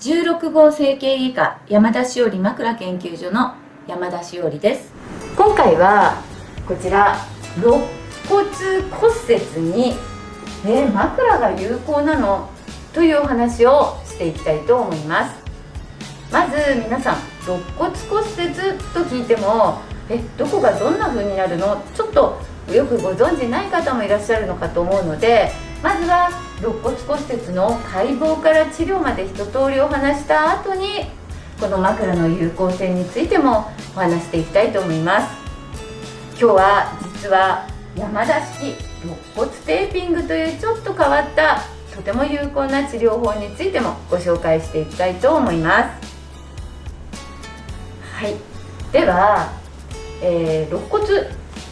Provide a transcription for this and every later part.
16号整形外科山田しおり枕研究所の山田しおりです。今回はこちら肋骨骨折に、枕が有効なのというお話をしていきたいと思います。まず皆さん、肋骨骨折と聞いてもどこがどんな風になるの、ちょっとよくご存じない方もいらっしゃるのかと思うので、まずは肋骨骨折の解剖から治療まで一通りお話した後に、この枕の有効性についてもお話していきたいと思います。今日は実は山田式肋骨テーピングというちょっと変わったとても有効な治療法についてもご紹介していきたいと思います。はい、では、肋骨、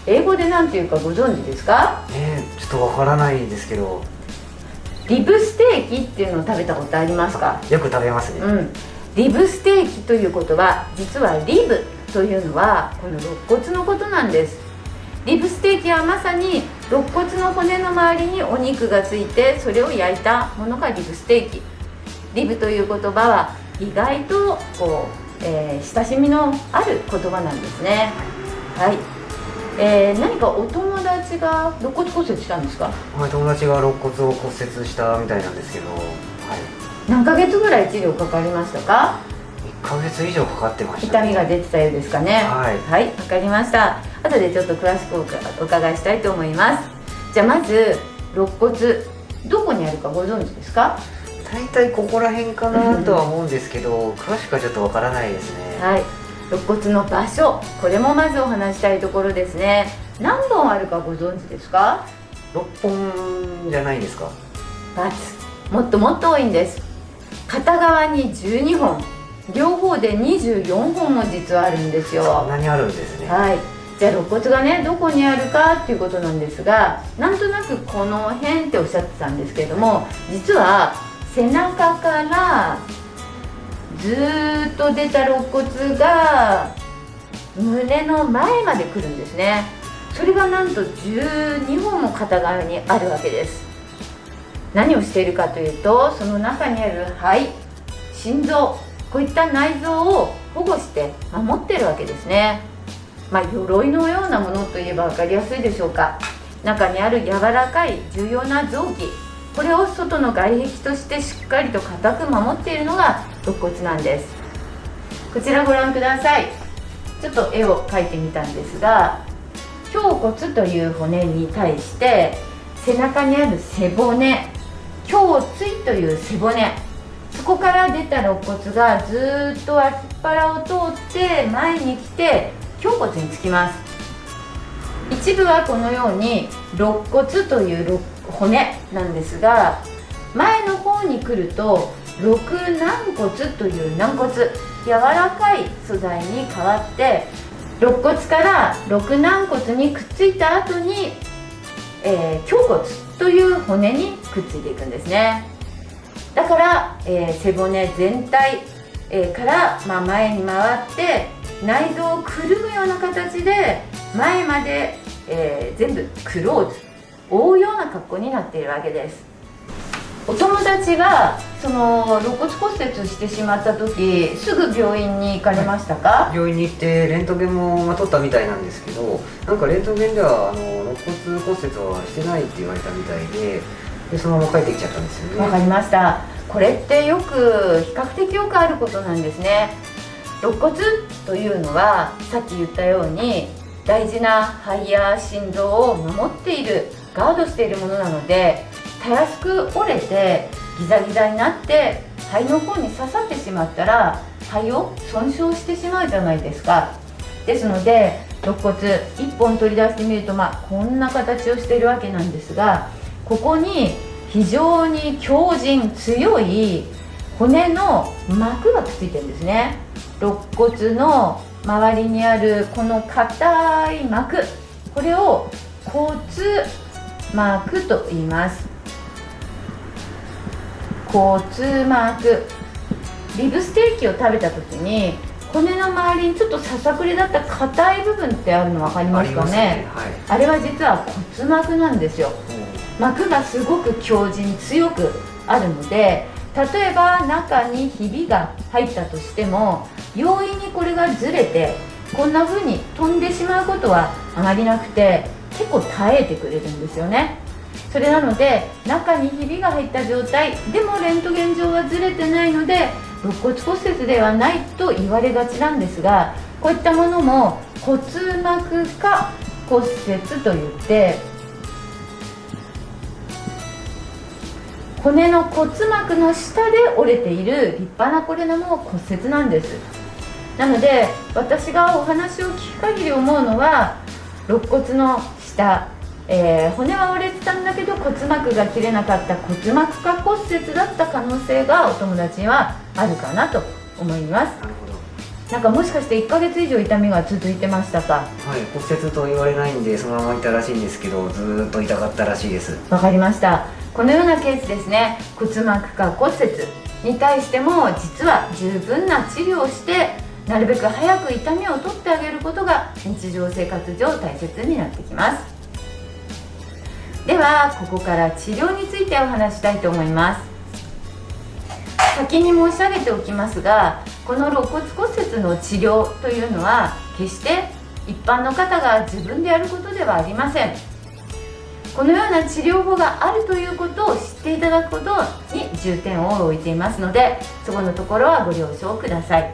英語で何ていうかご存知ですか？ちょっとわからないんですけど、リブステーキっていうのを食べたことありますか？よく食べますね。リブステーキということは、実はリブというのはこの肋骨のことなんです。リブステーキはまさに肋骨の骨の周りにお肉がついて、それを焼いたものがリブステーキ。リブという言葉は意外と親しみのある言葉なんですね。はい、何かお友達が肋骨骨折したんですか？友達が肋骨を骨折したみたいなんですけど、何ヶ月ぐらい治療かかりましたか？1ヶ月以上かかってました、痛みが出てたようですかね。はい、わかりました。後でちょっと詳しくお伺いしたいと思います。じゃあまず肋骨、どこにあるかご存知ですか？大体ここら辺かなとは思うんですけど、詳しくはちょっとわからないですね。はい、肋骨の場所、これもまずお話したいところですね。何本あるかご存知ですか？6本じゃないですか？×、もっともっと多いんです。片側に12本、両方で24本も実はあるんですよ。そんなにあるんですね。はい、じゃあ肋骨がね、どこにあるかっていうことなんですが、なんとなくこの辺っておっしゃってたんですけれども、実は背中からずーっと出た肋骨が胸の前まで来るんですね。それがなんと12本も片側にあるわけです。何をしているかというと、その中にある肺、心臓、こういった内臓を保護して守っているわけですね。鎧のようなものといえば分かりやすいでしょうか。中にある柔らかい重要な臓器、これを外の外壁としてしっかりと固く守っているのが肋骨なんです。こちらご覧ください。ちょっと絵を描いてみたんですが、胸骨という骨に対して背中にある背骨、胸椎という背骨、そこから出た肋骨がずっとアスパラを通って前に来て胸骨につきます。一部はこのように肋骨という骨なんですが、前の方に来ると肋軟骨という軟骨、柔らかい素材に変わって、肋骨から肋軟骨にくっついた後に、胸骨という骨にくっついていくんですね。だから、背骨全体、から前に回って内臓をくるむような形で前まで、全部クローズ、覆うような格好になっているわけです。お友達がその肋骨骨折してしまった時、すぐ病院に行かれましたか？病院に行ってレントゲンも取ったみたいなんですけど、なんかレントゲンでは肋骨骨折はしてないって言われたみたいで、そのまま帰ってきちゃったんですよね。わかりました。これって比較的よくあることなんですね。肋骨というのはさっき言ったように大事な肺や心臓を守っている、ガードしているものなので、たやすく折れてギザギザになって肺の方に刺さってしまったら肺を損傷してしまうじゃないですか。ですので肋骨1本取り出してみると、こんな形をしているわけなんですが、ここに非常に強靭強い骨の膜がくっついてるんですね。肋骨の周りにあるこの硬い膜、これを骨膜と言います。骨膜。リブステーキを食べた時に骨の周りにちょっとささくれだった硬い部分ってあるの分かりますかね？あれは実は骨膜なんですよ。膜がすごく強靭強くあるので、例えば中にひびが入ったとしても、容易にこれがずれてこんな風に飛んでしまうことはあまりなくて、結構耐えてくれるんですよね。それなので、中にひびが入った状態でもレントゲン上はずれてないので肋骨骨折ではないと言われがちなんですが、こういったものも骨膜下骨折といって、骨の骨膜の下で折れている立派なこれらも骨折なんです。なので私がお話を聞く限り思うのは、肋骨の下、骨は折れてたんだけど骨膜が切れなかった骨膜下骨折だった可能性がお友達にはあるかなと思います。なるほど。なんかもしかして1ヶ月以上痛みが続いてましたか？はい、骨折と言われないんでそのままいたらしいんですけど、ずーっと痛かったらしいです。わかりました。このようなケースですね、骨膜下骨折に対しても実は十分な治療をしてなるべく早く痛みを取ってあげることが日常生活上大切になってきます。ではここから治療についてお話したいと思います。先に申し上げておきますが、この肋骨骨折の治療というのは決して一般の方が自分でやることではありません。このような治療法があるということを知っていただくことに重点を置いていますので、そこのところはご了承ください。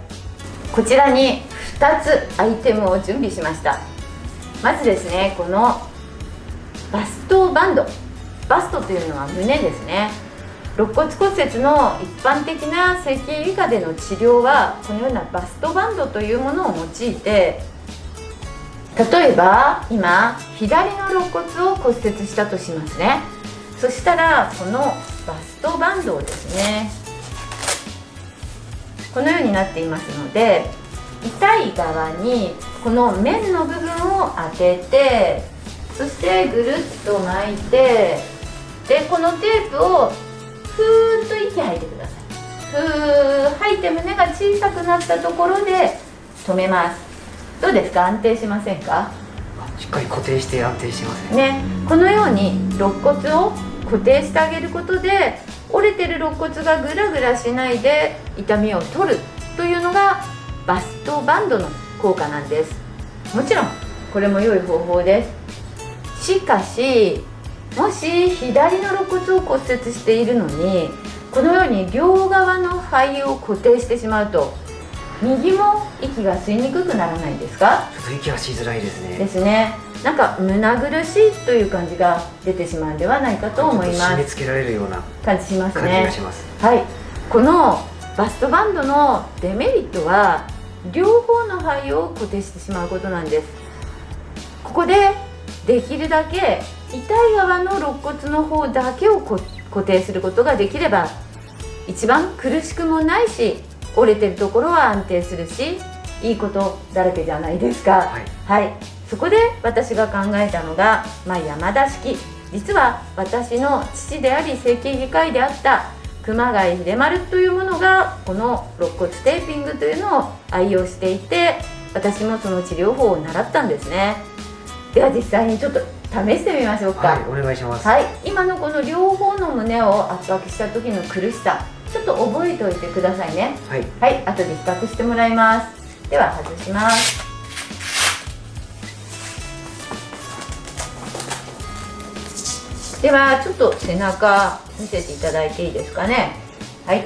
こちらに2つアイテムを準備しました。まずですね、このバストバンド。バストというのは胸ですね。肋骨骨折の一般的な整形外科での治療はこのようなバストバンドというものを用いて、例えば今左の肋骨を骨折したとしますね。そしたらこのバストバンドをですね、このようになっていますので、痛い側にこの面の部分を当てて、そしてぐるっと巻いて、でこのテープをふーっと息吐いてください。ふー吐いて胸が小さくなったところで止めます。どうですか？安定しませんか？しっかり固定して安定してますね。このように肋骨を固定してあげることで、折れてる肋骨がぐらぐらしないで痛みを取るというのがバストバンドの効果なんです。もちろんこれも良い方法です。しかしもし左の肋骨を骨折しているのに、このように両側の肺を固定してしまうと、右も息が吸いにくくならないですか？ちょっと息はしづらいですね。ですね。なんか胸苦しいという感じが出てしまうんではないかと思います。締め付けられるような感じしますね。感じがします。はい。このバストバンドのデメリットは、両方の肺を固定してしまうことなんです。ここでできるだけ痛い側の肋骨の方だけを固定することができれば、一番苦しくもないし、折れてるところは安定するし、いいことだらけじゃないですか。はい、はい、そこで私が考えたのが、山田式。実は私の父であり整形外科医であった熊谷秀丸というものがこの肋骨テーピングというのを愛用していて、私もその治療法を習ったんですね。では実際にちょっと試してみましょうか。はい、お願いします。はい、今のこの両方の胸を圧迫した時の苦しさ、ちょっと覚えておいてくださいね。はい、はい、後で比較してもらいます。では外します。ではちょっと背中見せていただいていいですかね。はい、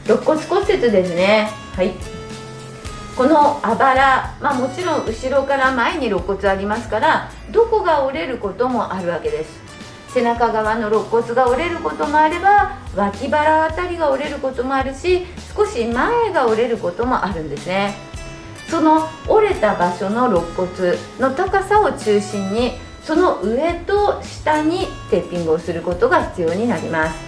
肋骨骨折ですね。はい、このあばら、もちろん後ろから前に肋骨ありますから、どこが折れることもあるわけです。背中側の肋骨が折れることもあれば、脇腹あたりが折れることもあるし、少し前が折れることもあるんですね。その折れた場所の肋骨の高さを中心に、その上と下にテーピングをすることが必要になります。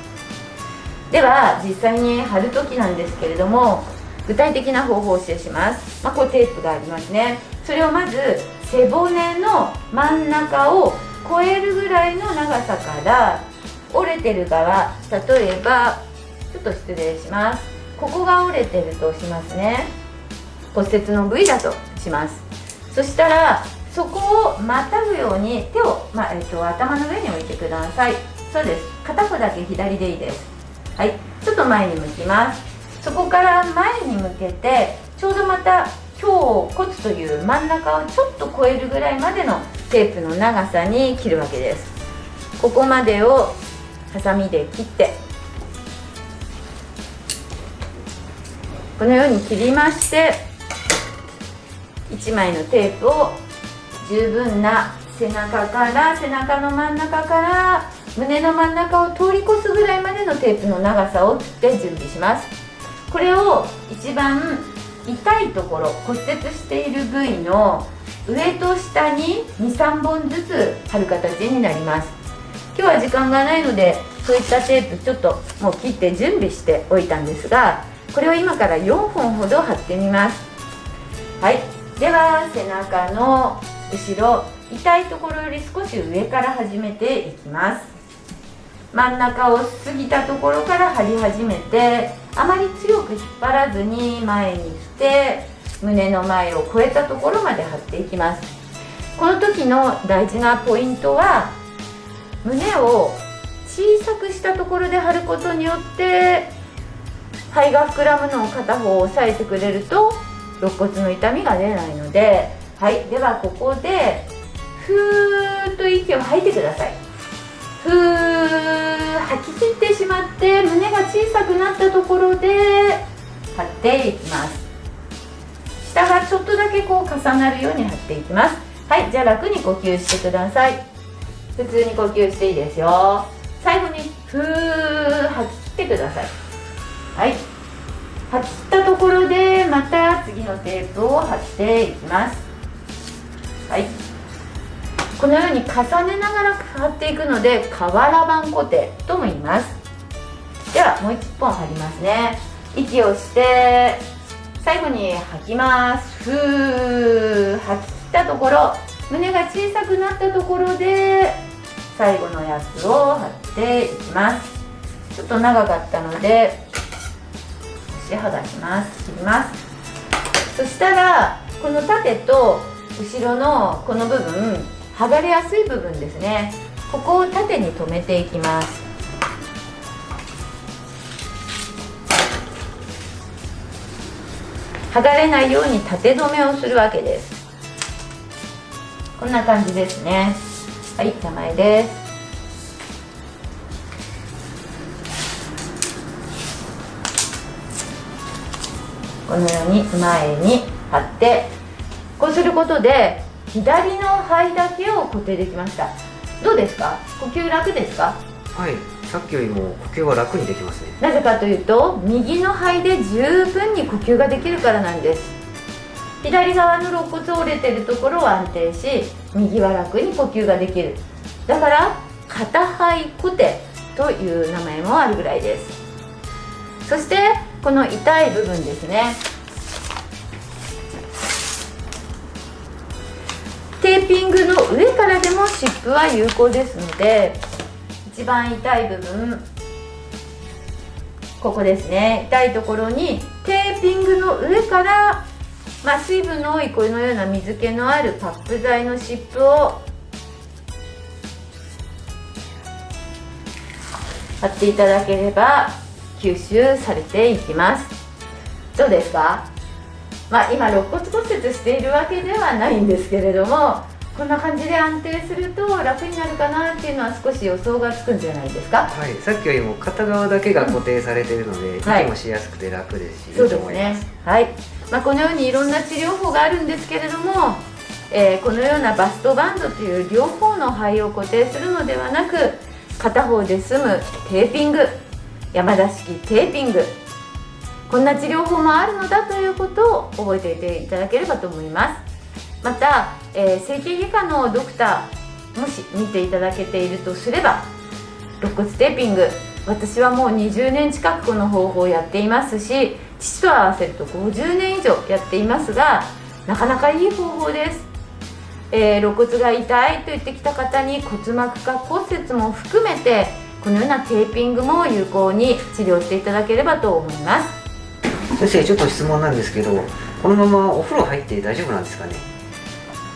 では実際に貼るときなんですけれども、具体的な方法をお教えします。こうテープがありますね。それをまず背骨の真ん中を超えるぐらいの長さから折れてる側、例えばちょっと失礼します。ここが折れてるとしますね。骨折の部位だとします。そしたらそこをまたぐように手を、頭の上に置いてください。そうです。片方だけ左でいいです。はい。ちょっと前に向きます。そこから前に向けてちょうどまた胸骨という真ん中をちょっと超えるぐらいまでのテープの長さに切るわけです。ここまでをハサミで切って、このように切りまして、1枚のテープを十分な背中の真ん中から胸の真ん中を通り越すぐらいまでのテープの長さを切って準備します。これを一番痛いところ、骨折している部位の上と下に 2,3 本ずつ貼る形になります。今日は時間がないのでそういったテープちょっともう切って準備しておいたんですが、これを今から4本ほど貼ってみます。はい、では背中の後ろ、痛いところより少し上から始めていきます。真ん中を過ぎたところから貼り始めて、あまり強く引っ張らずに前に来て、胸の前を越えたところまで貼っていきます。この時の大事なポイントは、胸を小さくしたところで貼ることによって肺が膨らむのを片方を押さえてくれると肋骨の痛みが出ないので、はい、ではここでふーっと息を吐いてください。ふー、吐き切ってしまって胸が小さくなったところで貼っていきます。下がちょっとだけこう重なるように貼っていきます。はい、じゃあ楽に呼吸してください。普通に呼吸していいですよ。最後にふー、吐き切ってください。はい、吐き切ったところでまた次のテープを貼っていきます。はい、このように重ねながら貼っていくので瓦版固定とも言います。ではもう1本貼りますね。息をして最後に吐きます。ふー、吐き切ったところ、胸が小さくなったところで最後のやつを貼っていきます。ちょっと長かったので腰剥がします。切ります。そしたらこの縦と後ろのこの部分、剥がれやすい部分ですね、ここを縦に留めていきます。剥がれないように縦留めをするわけです。こんな感じですね。はい、手前です。このように前に貼って、こうすることで左の肺だけを固定できました。どうですか？呼吸楽ですか？はい、さっきよりも呼吸は楽にできますね。なぜかというと、右の肺で十分に呼吸ができるからなんです。左側の肋骨折れてるところを安定し、右は楽に呼吸ができる。だから片肺固定という名前もあるぐらいです。そしてこの痛い部分ですね、テーピングの上からでも湿布は有効ですので、一番痛い部分、ここですね、痛いところにテーピングの上から、水分の多いこのような水気のあるパップ剤の湿布を貼っていただければ吸収されていきます。どうですか？今肋骨骨折しているわけではないんですけれども、こんな感じで安定すると楽になるかなっていうのは少し予想がつくんじゃないですか？はい、さっきよりも片側だけが固定されているので、息もしやすくて楽ですし、そういいと思います。ですね。はい、このようにいろんな治療法があるんですけれども、このようなバストバンドという両方の肺を固定するのではなく、片方で済むテーピング、山田式テーピング、こんな治療法もあるのだということを覚えておいていただければと思います。また、整形外科のドクターもし見ていただけているとすれば、肋骨テーピング、私はもう20年近くこの方法をやっていますし、父と合わせると50年以上やっていますが、なかなかいい方法です。肋骨が痛いと言ってきた方に骨膜下骨折も含めてこのようなテーピングも有効に治療していただければと思います。先生、ちょっと質問なんですけど、このままお風呂入って大丈夫なんですかね？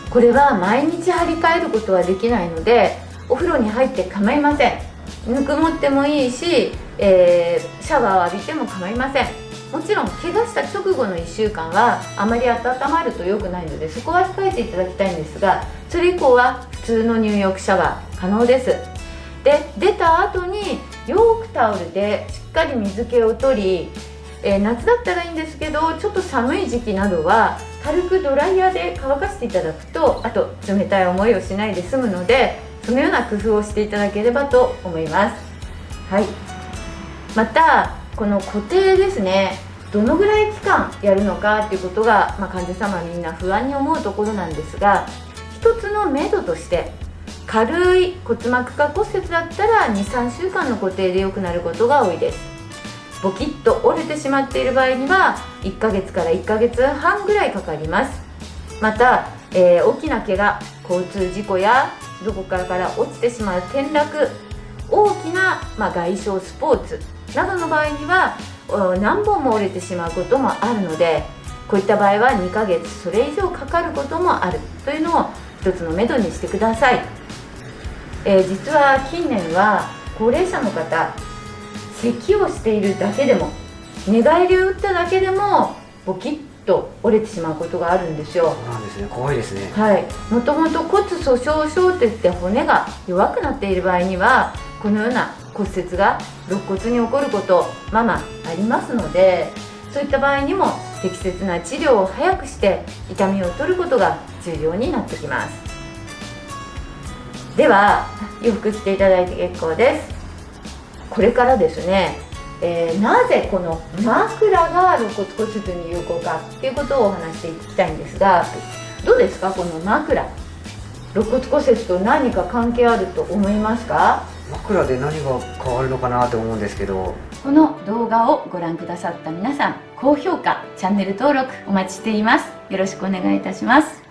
これは毎日張り替えることはできないので、お風呂に入って構いません。ぬくもってもいいし、シャワーを浴びても構いません。もちろん怪我した直後の1週間はあまり温まると良くないので、そこは控えていただきたいんですが、それ以降は普通の入浴シャワー可能です。で、出た後によくタオルでしっかり水気を取り、夏だったらいいんですけど、ちょっと寒い時期などは軽くドライヤーで乾かしていただくと、あと冷たい思いをしないで済むので、そのような工夫をしていただければと思います。はい。またこの固定ですね、どのぐらい期間やるのかっていうことが、患者様みんな不安に思うところなんですが、一つの目処として軽い骨膜下骨折だったら 2,3 週間の固定で良くなることが多いです。ボキッと折れてしまっている場合には1ヶ月から1ヶ月半ぐらいかかります。また、大きな怪我、交通事故やどこから落ちてしまう転落、大きな、外傷スポーツなどの場合には何本も折れてしまうこともあるので、こういった場合は2ヶ月それ以上かかることもあるというのを一つの目処にしてください。実は近年は高齢者の方、咳をしているだけでも、寝返りを打っただけでもボキッと折れてしまうことがあるんですよ。そうなんですね、怖いですね。はい、もともと骨粗しょう症といって骨が弱くなっている場合にはこのような骨折が肋骨に起こることありますので、そういった場合にも適切な治療を早くして痛みを取ることが重要になってきます。では洋服着ていただいて結構です。これからですね、なぜこの枕が肋骨骨折に有効かっていうことをお話していきたいんですが、どうですか、この枕、肋骨骨折と何か関係あると思いますか？枕で何が変わるのかなと思うんですけど、この動画をご覧くださった皆さん、高評価、チャンネル登録お待ちしています。よろしくお願いいたします。